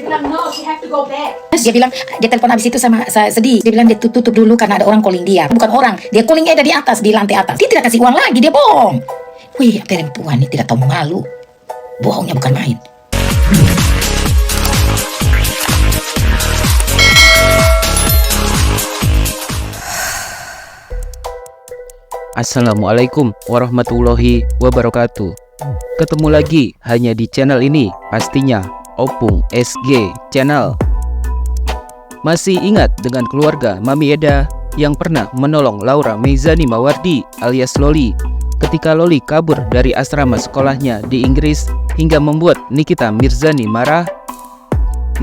bilang no, she have to go back. Dia bilang, dia telepon habis itu sama sedih. Dia bilang dia tutup dulu karena ada orang calling dia. Bukan orang, dia calling Eda di atas, di lantai atas. Dia tidak kasih uang lagi, dia bohong. Wih, perempuan ini tidak tahu malu. Bohongnya bukan main. Assalamualaikum warahmatullahi wabarakatuh. Ketemu lagi hanya di channel ini, pastinya Opung SG Channel. Masih ingat dengan keluarga Mami Eda yang pernah menolong Laura Meizani Mawardi alias Loli ketika Loli kabur dari asrama sekolahnya di Inggris hingga membuat Nikita Mirzani marah?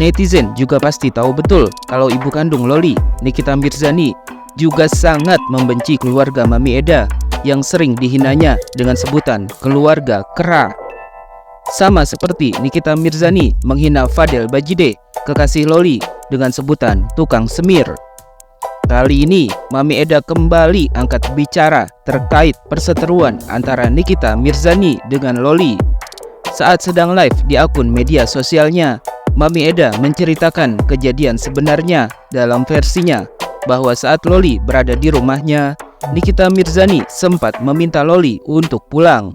Netizen juga pasti tahu betul kalau ibu kandung Loli, Nikita Mirzani, juga sangat membenci keluarga Mami Eda yang sering dihinanya dengan sebutan keluarga kera. Sama seperti Nikita Mirzani menghina Fadel Bajide, kekasih Loli, dengan sebutan tukang semir. Kali ini Mami Eda kembali angkat bicara terkait perseteruan antara Nikita Mirzani dengan Loli. Saat sedang live di akun media sosialnya, Mami Eda menceritakan kejadian sebenarnya dalam versinya, bahwa saat Loli berada di rumahnya, Nikita Mirzani sempat meminta Loli untuk pulang.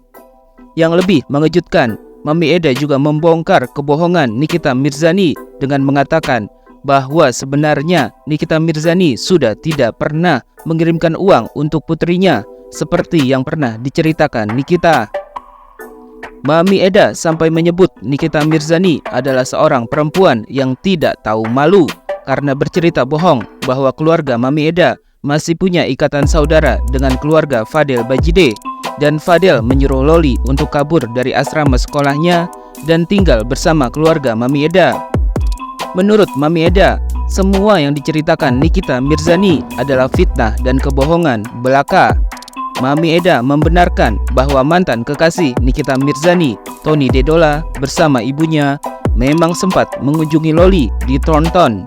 Yang lebih mengejutkan, Mami Eda juga membongkar kebohongan Nikita Mirzani dengan mengatakan bahwa sebenarnya Nikita Mirzani sudah tidak pernah mengirimkan uang untuk putrinya seperti yang pernah diceritakan Nikita. Mami Eda sampai menyebut Nikita Mirzani adalah seorang perempuan yang tidak tahu malu karena bercerita bohong bahwa keluarga Mami Eda masih punya ikatan saudara dengan keluarga Fadel Bajide, dan Fadel menyuruh Loli untuk kabur dari asrama sekolahnya dan tinggal bersama keluarga Mami Eda. Menurut Mami Eda, semua yang diceritakan Nikita Mirzani adalah fitnah dan kebohongan belaka. Mami Eda membenarkan bahwa mantan kekasih Nikita Mirzani, Tony Dedola, bersama ibunya memang sempat mengunjungi Loli di Thornton.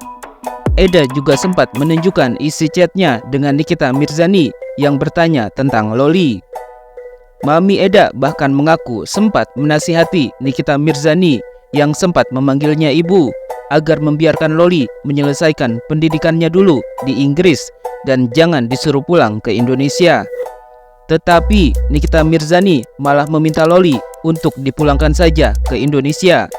Eda juga sempat menunjukkan isi chatnya dengan Nikita Mirzani yang bertanya tentang Loli. Mami Eda bahkan mengaku sempat menasihati Nikita Mirzani yang sempat memanggilnya ibu agar membiarkan Loli menyelesaikan pendidikannya dulu di Inggris dan jangan disuruh pulang ke Indonesia. Tetapi Nikita Mirzani malah meminta Loli untuk dipulangkan saja ke Indonesia.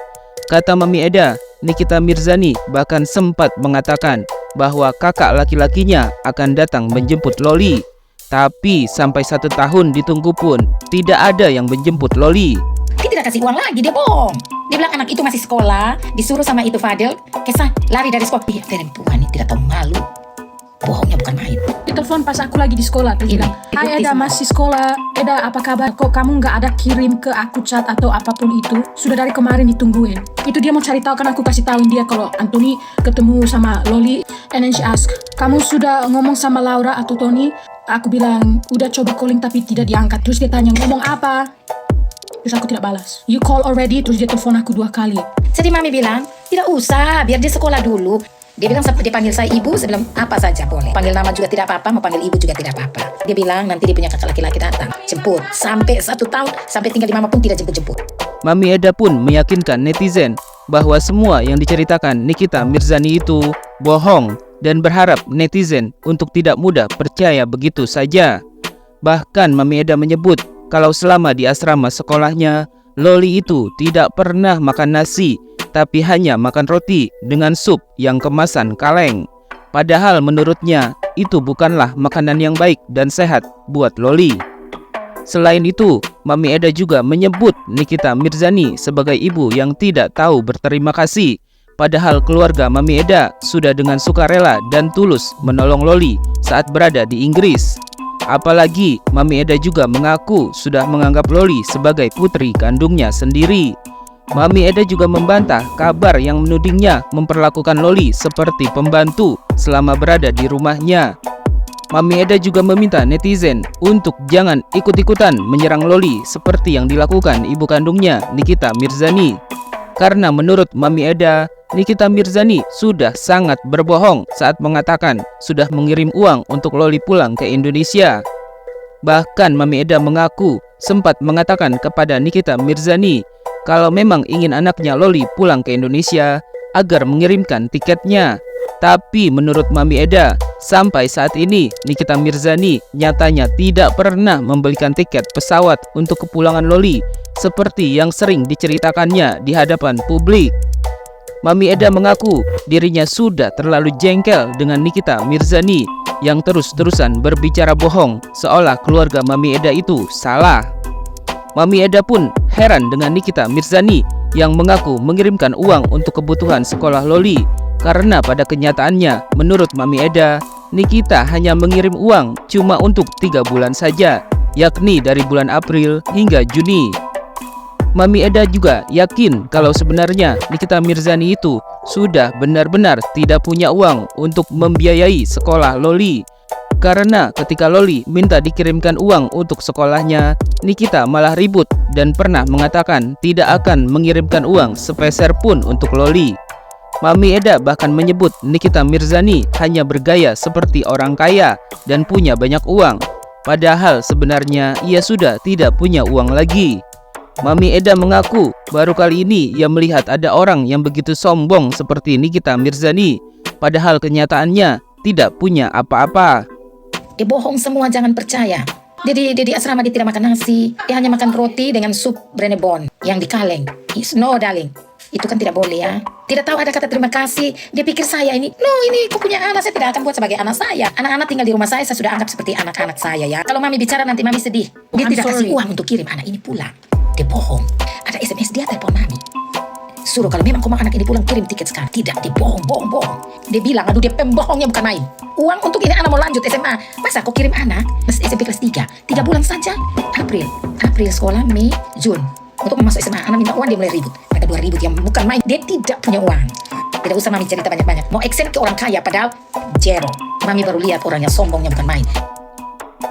Kata Mami Eda, Nikita Mirzani bahkan sempat mengatakan bahwa kakak laki-lakinya akan datang menjemput Loli. Tapi sampai 1 tahun ditunggu pun tidak ada yang menjemput Loli. Dia tidak kasih uang lagi, dia bohong. Dia bilang anak itu masih sekolah, disuruh sama itu Fadel, kesah lari dari sekolah. Iya, perempuan ini tidak tahu malu. Bohongnya bukan main. Ditelepon pas aku lagi di sekolah, terus bilang, "Hai Eda, masih sekolah. Eda, apa kabar? Kok kamu nggak ada kirim ke aku chat atau apapun itu? Sudah dari kemarin ditungguin." Itu dia mau cari tahu, kan aku kasih tahuin dia kalau Anthony ketemu sama Loli. And then she ask, "Kamu sudah ngomong sama Laura atau Tony?" Aku bilang, "Udah coba calling tapi tidak diangkat." Terus dia tanya, "Ngomong apa?" Terus aku tidak balas. "You call already?" Terus dia telepon aku 2 kali. Jadi Mami bilang, tidak usah, biar dia sekolah dulu. Dia bilang dia panggil saya ibu, saya bilang apa saja boleh. Panggil nama juga tidak apa-apa, mau panggil ibu juga tidak apa-apa. Dia bilang nanti dia punya kakak laki-laki datang, jemput. Sampai 1 tahun, sampai tinggal di mama pun tidak jemput-jemput. Mami Eda pun meyakinkan netizen bahwa semua yang diceritakan Nikita Mirzani itu bohong dan berharap netizen untuk tidak mudah percaya begitu saja. Bahkan Mami Eda menyebut kalau selama di asrama sekolahnya, Loli itu tidak pernah makan nasi, tapi hanya makan roti dengan sup yang kemasan kaleng. Padahal menurutnya itu bukanlah makanan yang baik dan sehat buat Loli. Selain itu, Mami Eda juga menyebut Nikita Mirzani sebagai ibu yang tidak tahu berterima kasih. Padahal keluarga Mami Eda sudah dengan sukarela dan tulus menolong Loli saat berada di Inggris. Apalagi Mami Eda juga mengaku sudah menganggap Loli sebagai putri kandungnya sendiri. Mami Eda juga membantah kabar yang menudingnya memperlakukan Loli seperti pembantu selama berada di rumahnya. Mami Eda juga meminta netizen untuk jangan ikut-ikutan menyerang Loli seperti yang dilakukan ibu kandungnya Nikita Mirzani. Karena menurut Mami Eda, Nikita Mirzani sudah sangat berbohong saat mengatakan sudah mengirim uang untuk Loli pulang ke Indonesia. Bahkan Mami Eda mengaku sempat mengatakan kepada Nikita Mirzani kalau memang ingin anaknya Loli pulang ke Indonesia, agar mengirimkan tiketnya. Tapi menurut Mami Eda, sampai saat ini Nikita Mirzani nyatanya tidak pernah membelikan tiket pesawat untuk kepulangan Loli seperti yang sering diceritakannya di hadapan publik. Mami Eda mengaku dirinya sudah terlalu jengkel dengan Nikita Mirzani yang terus-terusan berbicara bohong seolah keluarga Mami Eda itu salah. Mami Eda pun heran dengan Nikita Mirzani yang mengaku mengirimkan uang untuk kebutuhan sekolah Loli, karena pada kenyataannya menurut Mami Eda, Nikita hanya mengirim uang cuma untuk 3 bulan saja, yakni dari bulan April hingga Juni. Mami Eda juga yakin kalau sebenarnya Nikita Mirzani itu sudah benar-benar tidak punya uang untuk membiayai sekolah Loli. Karena ketika Loli minta dikirimkan uang untuk sekolahnya, Nikita malah ribut dan pernah mengatakan tidak akan mengirimkan uang sepeser pun untuk Loli. Mami Eda bahkan menyebut Nikita Mirzani hanya bergaya seperti orang kaya dan punya banyak uang, padahal sebenarnya ia sudah tidak punya uang lagi. Mami Eda mengaku baru kali ini ia melihat ada orang yang begitu sombong seperti Nikita Mirzani, padahal kenyataannya tidak punya apa-apa. Dia bohong semua, jangan percaya. Dia di asrama dia tidak makan nasi. Dia hanya makan roti dengan sup brenebon yang di kaleng. No darling, itu kan tidak boleh ya. Tidak tahu ada kata terima kasih. Dia pikir saya ini, no ini aku punya anak, saya tidak akan buat sebagai anak saya. Anak-anak tinggal di rumah saya sudah anggap seperti anak-anak saya ya. Kalau mami bicara nanti mami sedih. Dia tidak kasih uang untuk kirim anak ini pulang. Dia bohong. Ada SMS dia telepon mami. Suruh kalau memang kau mau anak ini pulang kirim tiket sekarang. Tidak, dia bohong. Dia bilang, aduh dia pembohongnya bukan main. Uang untuk ini anak mau lanjut SMA. Masa kau kirim anak SMP kelas 3 bulan saja. April sekolah, Mei, Jun. Untuk masuk SMA, anak minta uang dia mulai ribut. Mereka 2.000 yang bukan main. Dia tidak punya uang. Tidak usah mami cerita banyak-banyak. Mau eksen ke orang kaya padahal zero. Mami baru lihat orangnya sombongnya bukan main.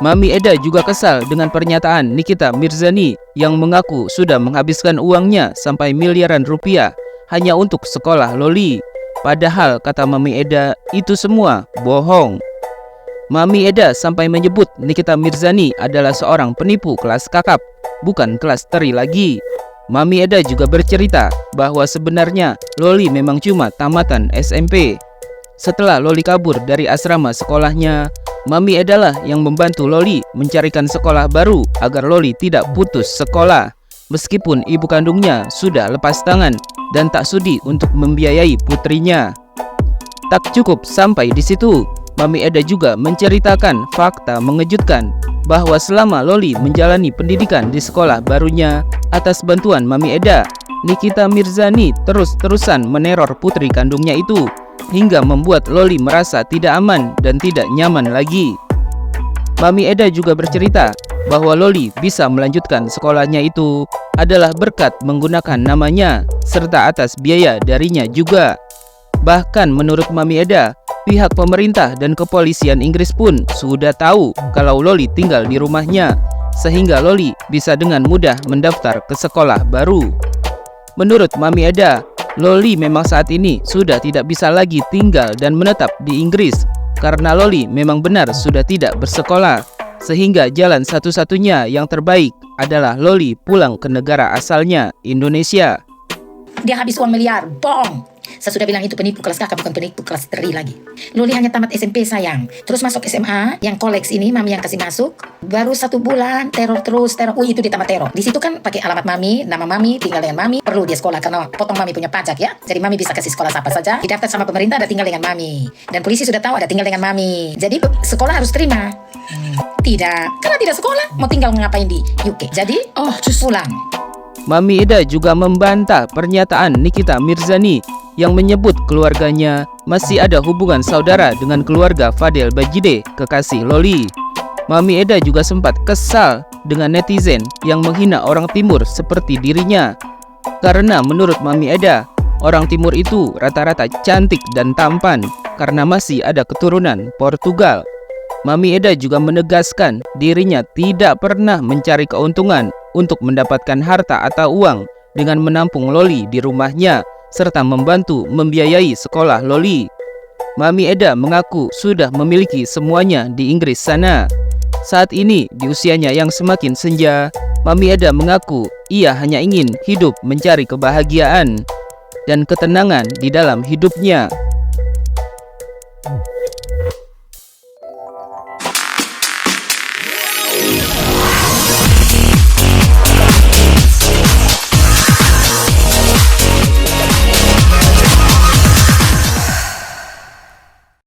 Mami Eda juga kesal dengan pernyataan Nikita Mirzani yang mengaku sudah menghabiskan uangnya sampai miliaran rupiah hanya untuk sekolah Loli. Padahal kata Mami Eda itu semua bohong. Mami Eda sampai menyebut Nikita Mirzani adalah seorang penipu kelas kakap, bukan kelas teri lagi. Mami Eda juga bercerita bahwa sebenarnya Loli memang cuma tamatan SMP. Setelah Loli kabur dari asrama sekolahnya, Mami Eda lah yang membantu Loli mencarikan sekolah baru agar Loli tidak putus sekolah. Meskipun ibu kandungnya sudah lepas tangan dan tak sudi untuk membiayai putrinya. Tak cukup sampai di situ, Mami Eda juga menceritakan fakta mengejutkan bahwa selama Loli menjalani pendidikan di sekolah barunya atas bantuan Mami Eda, Nikita Mirzani terus-terusan meneror putri kandungnya itu hingga membuat Loli merasa tidak aman dan tidak nyaman lagi. Mami Eda juga bercerita bahwa Loli bisa melanjutkan sekolahnya itu adalah berkat menggunakan namanya serta atas biaya darinya juga. Bahkan menurut Mami Eda, pihak pemerintah dan kepolisian Inggris pun sudah tahu kalau Loli tinggal di rumahnya, sehingga Loli bisa dengan mudah mendaftar ke sekolah baru. Menurut Mami Eda, Loli memang saat ini sudah tidak bisa lagi tinggal dan menetap di Inggris karena Loli memang benar sudah tidak bersekolah, sehingga jalan satu-satunya yang terbaik adalah Loli pulang ke negara asalnya, Indonesia. Dia habis uang miliar, bohong. Saya sudah bilang itu penipu kelas kakak, bukan penipu kelas teri lagi. Loli hanya tamat SMP sayang. Terus masuk SMA, yang koleks ini mami yang kasih masuk. Baru 1 bulan, teror. Itu dia tamat teror. Di situ kan pakai alamat mami, nama mami, tinggal dengan mami. Perlu dia sekolah karena potong mami punya pajak ya. Jadi mami bisa kasih sekolah siapa saja. Didaftar sama pemerintah ada tinggal dengan mami. Dan polisi sudah tahu ada tinggal dengan mami. Jadi sekolah harus terima. Tidak, karena tidak sekolah, mau tinggal ngapain di UK. Jadi, pulang. Mami Eda juga membantah pernyataan Nikita Mirzani yang menyebut keluarganya masih ada hubungan saudara dengan keluarga Fadel Bajide, kekasih Loli. Mami Eda juga sempat kesal dengan netizen yang menghina orang Timur seperti dirinya. Karena menurut Mami Eda, orang Timur itu rata-rata cantik dan tampan karena masih ada keturunan Portugal. Mami Eda juga menegaskan dirinya tidak pernah mencari keuntungan untuk mendapatkan harta atau uang dengan menampung Loli di rumahnya serta membantu membiayai sekolah Loli. Mami Eda mengaku sudah memiliki semuanya di Inggris sana. Saat ini di usianya yang semakin senja, Mami Eda mengaku ia hanya ingin hidup mencari kebahagiaan. dan ketenangan di dalam hidupnya.